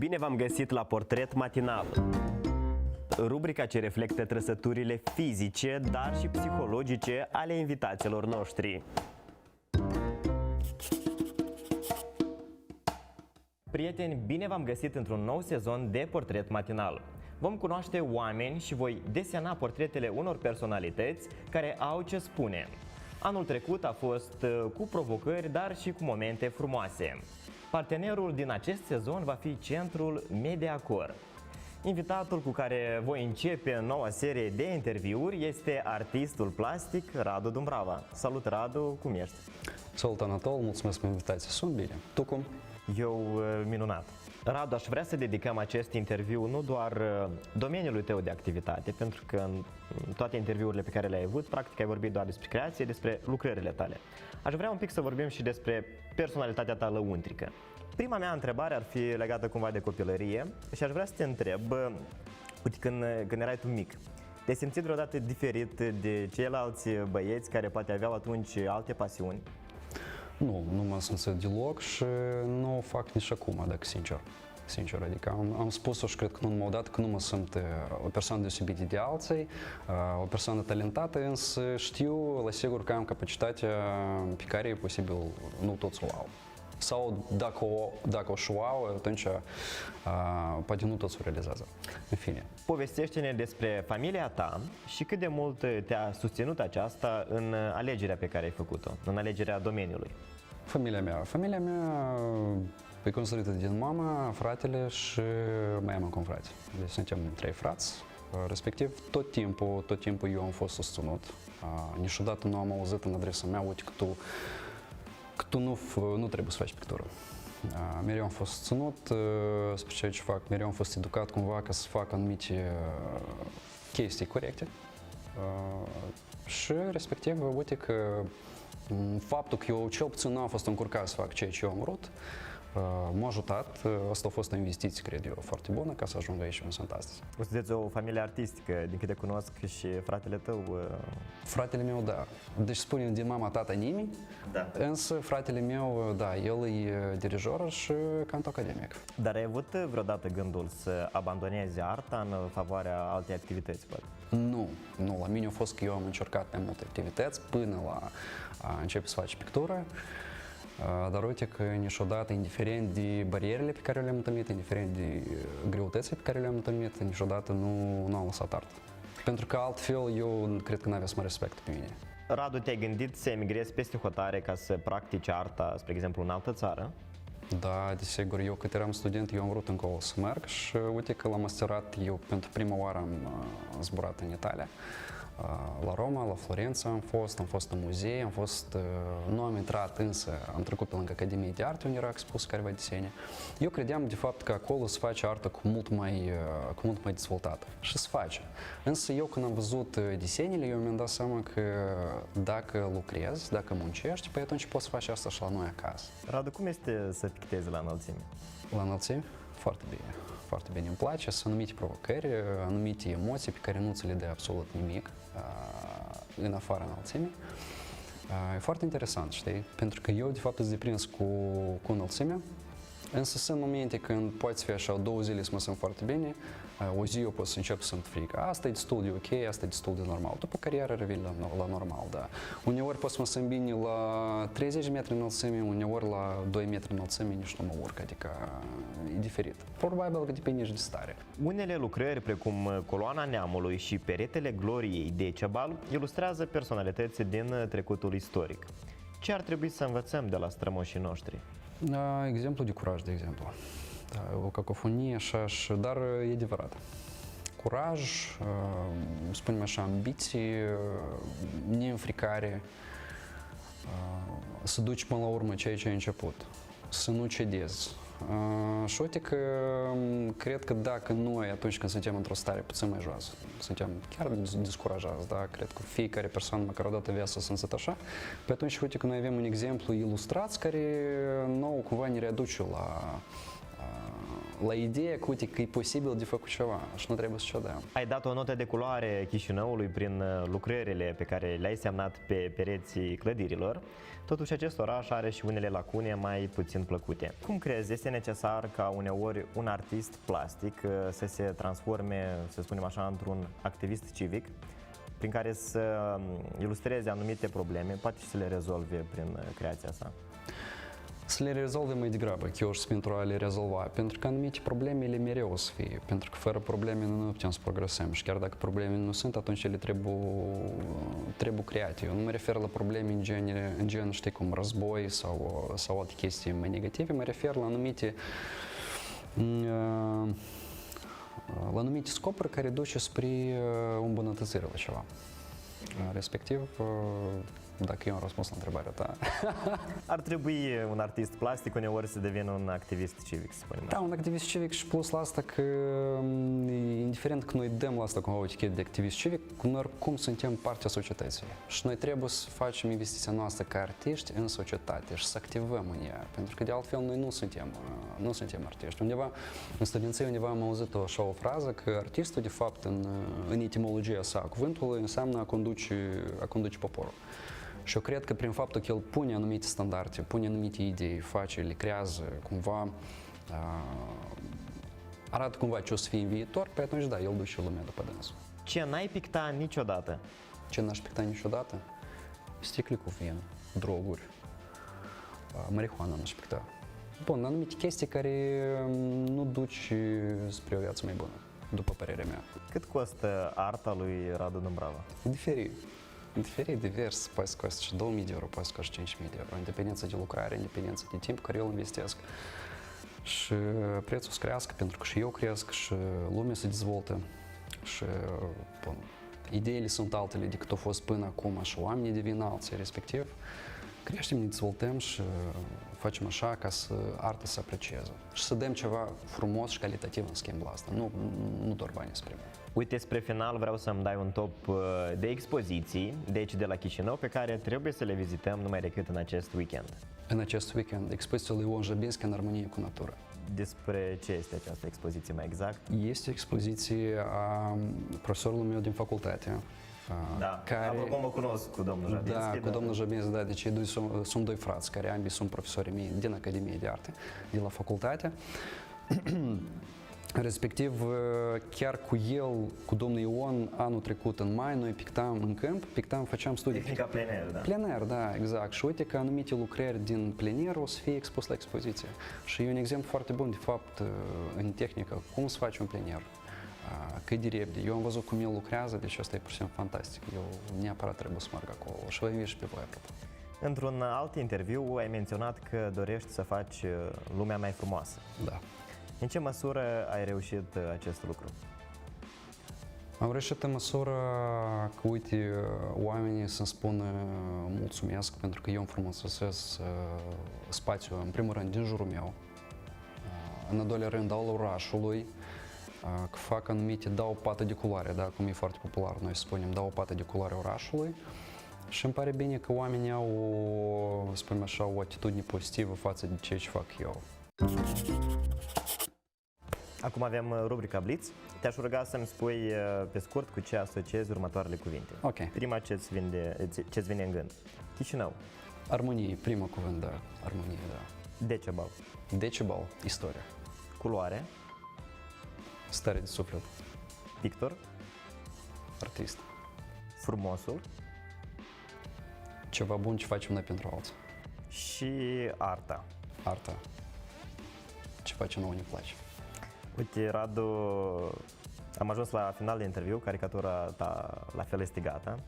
Bine v-am găsit la Portret Matinal, rubrica ce reflectă trăsăturile fizice, dar și psihologice ale invitaților noștri. Prieteni, bine v-am găsit într-un nou sezon de Portret Matinal. Vom cunoaște oameni și voi desena portretele unor personalități care au ce spune. Anul trecut a fost cu provocări, dar și cu momente frumoase. Partenerul din acest sezon va fi Centrul Mediacor. Invitatul cu care voi începe noua serie de interviuri este artistul plastic Radu Dumbrava. Salut, Radu, cum ești? Salut, Anatol, mulțumesc pentru invitație. Sunt bine. Tu cum? Eu minunat. Radu, aș vrea să dedicăm acest interviu nu doar domeniului tău de activitate, pentru că în toate interviurile pe care le-ai avut, practic ai vorbit doar despre creație, despre lucrările tale. Aș vrea un pic să vorbim și despre personalitatea ta lăuntrică. Prima mea întrebare ar fi legată cumva de copilărie și aș vrea să te întreb, uite, când erai tu mic, te-ai simțit vreodată diferit de ceilalți băieți care poate aveau atunci alte pasiuni? Nu m-am simțit deloc și nu o fac nici acum, dacă sincer, adică am spus-o și cred că nu m-au dat că nu mă simt o persoană deosebită de alții, o persoană talentată, însă știu, la sigur că am capacitatea pe care e posibil nu toți o au. Sau dacă o șuau, atunci poate nu toți o realizează. În fine. Povestește-ne despre familia ta și cât de mult te-a susținut aceasta în alegerea pe care ai făcut-o, în alegerea domeniului. Familia mea e construită din mama, fratele și mai am încă un frate. Deci suntem 3 frați. Respectiv, tot timpul eu am fost susținut. Niciodată nu am auzit în adresa mea, uite că tu nu trebuie să faci pictură. Mereu am fost susținut spre ceea ce fac, mereu am fost educat cumva ca să fac anumite chestii corecte. Și respectiv, uite că faptul că eu cel puțin nu am fost încurcat să fac ceea ce eu am vrut, m-a ajutat. Asta a fost o investiție, cred eu, foarte bună ca să ajung aici unde sunt astăzi. Sunteți o familie artistică, din câte cunosc și fratele tău. Fratele meu, da. Deci spunem din mama, tata nimeni, Da. Însă fratele meu, da, el e dirijor și cant academic. Dar ai avut vreodată gândul să abandonezi arta în favoarea altei activități, poate? Nu. La mine a fost că eu am încercat mai multe activități până la a începe să faci pictură. Dar uite că niciodată, indiferent de barierele pe care le-am întâlnit, indiferent de greutățile pe care le-am întâlnit, niciodată nu am lăsat artă. Pentru că altfel eu cred că n-avea să mă respect pe mine. Radu, te-ai gândit să emigrezi peste hotare ca să practici arta, spre exemplu, în altă țară? Da, desigur, eu cât eram student, eu am vrut încolo să merg și uite că la masterat eu pentru prima oară am zburat în Italia. La Roma, la Florența am fost în muzei, nu am intrat, însă am trecut pe lângă Academie de Arte, unde era expus careva desene. Eu credeam de fapt că acolo se face artă cu mult mai dezvoltată și se face. Însă eu când am văzut desenele, eu mi-am dat seama că dacă lucrezi, dacă muncești, păi atunci poți să faci asta și la noi acasă. Radu, cum este să pictezi la înălțime? La înălțime? Foarte bine. Foarte bine, îmi place, sunt anumite provocări, anumite emoții pe care nu ți le dă absolut nimic în afara înălțimii. E foarte interesant, știi? Pentru că eu, de fapt, sunt deprins cu înălțimea, însă sunt momente când poți fi așa, 2 zile să mă simt foarte bine, o zi eu pot să încep să simt frică. Asta e destul de ok, asta e destul de normal. După carieră revin la normal, da. Uneori pot să mă simt bine la 30 metri înălțime, uneori la 2 metri înălțime nici nu mă urc, adică e diferit. Probabil că depinde și de stare. Unele lucrări, precum Coloana Neamului și Peretele Gloriei de Cebal, ilustrează personalități din trecutul istoric. Ce ar trebui să învățăm de la strămoșii noștri? Exemplu de curaj, de exemplu. Da, o cacofonie așa, dar e adevărat. Curaj, spunem așa, ambiții, neînfricare, să duci până la urmă ceea ce ai început, să nu cedezi. Și uite că cred că dacă noi, atunci când suntem într-o stare puțin mai joasă, suntem chiar descurajați, da? Cred că fiecare persoană, măcar o dată viața să simțit așa, pe atunci uite că noi avem un exemplu ilustrat care nouă cumva ne readuce la ideea că, uite, că e posibil de făcut ceva și nu trebuie să cedăm. Ai dat o notă de culoare Chișinăului prin lucrările pe care le-ai semnat pe pereții clădirilor. Totuși, acest oraș are și unele lacune mai puțin plăcute. Cum crezi, este necesar ca uneori un artist plastic să se transforme, să spunem așa, într-un activist civic, prin care să ilustreze anumite probleme, poate și să le rezolve prin creația sa? Să le rezolve mai degrabă, chiar pentru a le rezolva, pentru că anumite probleme ele mereu o să fie, pentru că fără probleme nu putem să progresăm și chiar dacă probleme nu sunt, atunci ele trebuie create. Eu nu mă refer la probleme în gen, știi cum, război sau alte chestii mai negative, mă refer la anumite scopuri care duce spre îmbunătățirea la ceva. Respectiv, dacă eu am răspuns la întrebarea ta. Ar trebui un artist plastic uneori să devină un activist civic, să spunem. Da, un activist civic și plus la asta că, indiferent că noi dăm la asta cumva o etichetă de activist civic, noi oricum suntem partea societății. Și noi trebuie să facem investiția noastră ca artiști în societate și să activăm în ea. Pentru că de altfel noi nu suntem artiști. Undeva, în studenție, undeva am auzit așa o frază că artistul, de fapt, în etimologia sa a cuvântului, înseamnă a conduce poporul. Și eu cred că prin faptul că el pune anumite standarde, pune anumite idei, face, le creează, cumva arată cumva ce o să fie în viitor, pe atunci da, el duce lumea după dânsul. Ce n-ai picta niciodată? Ce n-aș picta niciodată? Sticle cu vin, droguri, marihuana n-aș picta. Bun, anumite chestii care nu duci spre o viață mai bună, după părerea mea. Cât costă arta lui Radu Dumbrava? Diferit, divers, poate să coste și 2000 de euro, poate să coste 5000 de euro, în dependență de lucrare, în dependență de timp care eu investesc. Și prețul să crească, pentru că și eu cresc, și lumea se dezvoltă. Și bun, ideile sunt altele decât au fost până acum, și oamenii devin alții, respectiv. Creștem, ne dezvoltăm și facem așa ca să arta să aprecieze și să dăm ceva frumos și calitativ în schimb la asta, nu doar bani spre mine. Uite, spre final vreau să-mi dai un top de expoziții de aici de la Chișinău pe care trebuie să le vizităm numai decât în acest weekend. În acest weekend, expoziția lui Ion Jabinski în armonie cu natura. Despre ce este această expoziție mai exact? Este o expoziție a profesorului meu din facultate. Da, care... apropo mă cunosc cu domnul Jabinski. Da, cu domnul Jabinski, da, deci ei sunt doi frați care ambii sunt profesorii mei din Academie de Arte, de la facultate. Respectiv, chiar cu el, cu domnul Ion, anul trecut în mai, noi pictam în câmp, făceam studii. Tehnica plener, da. Plener, da, exact. Și uite că anumite lucrări din plener o să fie expus la expoziție. Și e un exemplu foarte bun, de fapt, în tehnică, cum să faci un plener, cât de repede. Eu am văzut cum el lucrează, deci asta e pur și simplu fantastic. Eu neapărat trebuie să merg acolo și vă invit și pe voi, apropo. Într-un alt interviu ai menționat că dorești să faci lumea mai frumoasă. Da. În ce măsură ai reușit acest lucru? Am reușit în măsură că, uite, oamenii să-mi spună mulțumesc pentru că eu îmi frumusețesc spațiul, în primul rând, din jurul meu, în al doilea rând, al orașului, că fac anumite, dau o pată de culoare, da, cum e foarte popular, noi spunem, dau o pată de culoare orașului și îmi pare bine că oamenii au, spunem așa, o atitudine pozitivă față de ceea ce fac eu. Acum avem rubrica Blitz. Te-aș ruga să-mi spui pe scurt cu ce asociezi următoarele cuvinte. Ok. Prima ce-ți vine în gând. Chișinău. Armonie, primul cuvânt, da. Armonie, da. Decebal. Decibel, istoria. Culoare. Stare de suflet. Pictor. Artist. Frumosul. Ceva bun ce facem noi pentru alții. Și arta. Arta. Ce face nouă ne place. Uite, Radu, am ajuns la final de interviu, caricatura ta la fel este gata.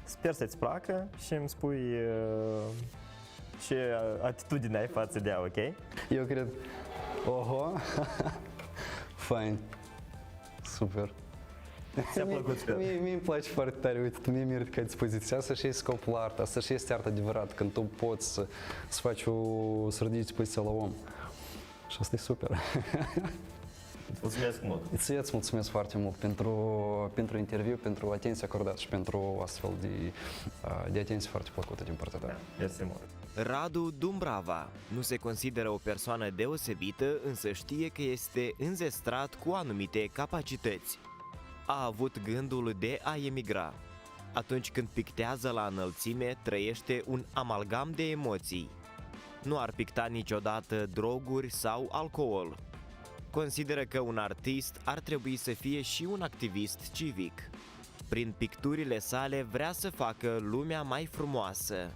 Sper să-ți placă și îmi spui ce atitudine ai față de ea, ok? Eu cred... Oho! Fain! Super! Ți-a plăcut? Mie îmi place foarte tare, uite, tu mie mi ca dispoziția asta și este scopul la arta, asta și este arta adevărat, când tu poți să faci să ridici dispoziția la om. Și asta e super! Îți mulțumesc mult! Îți mulțumesc foarte mult pentru interviu, pentru atenția acordată și pentru astfel de atenție foarte plăcută din partea ta. Mersi mult! Radu Dumbrava nu se consideră o persoană deosebită, însă știe că este înzestrat cu anumite capacități. A avut gândul de a emigra. Atunci când pictează la înălțime, trăiește un amalgam de emoții. Nu ar picta niciodată droguri sau alcool. Consideră că un artist ar trebui să fie și un activist civic. Prin picturile sale vrea să facă lumea mai frumoasă.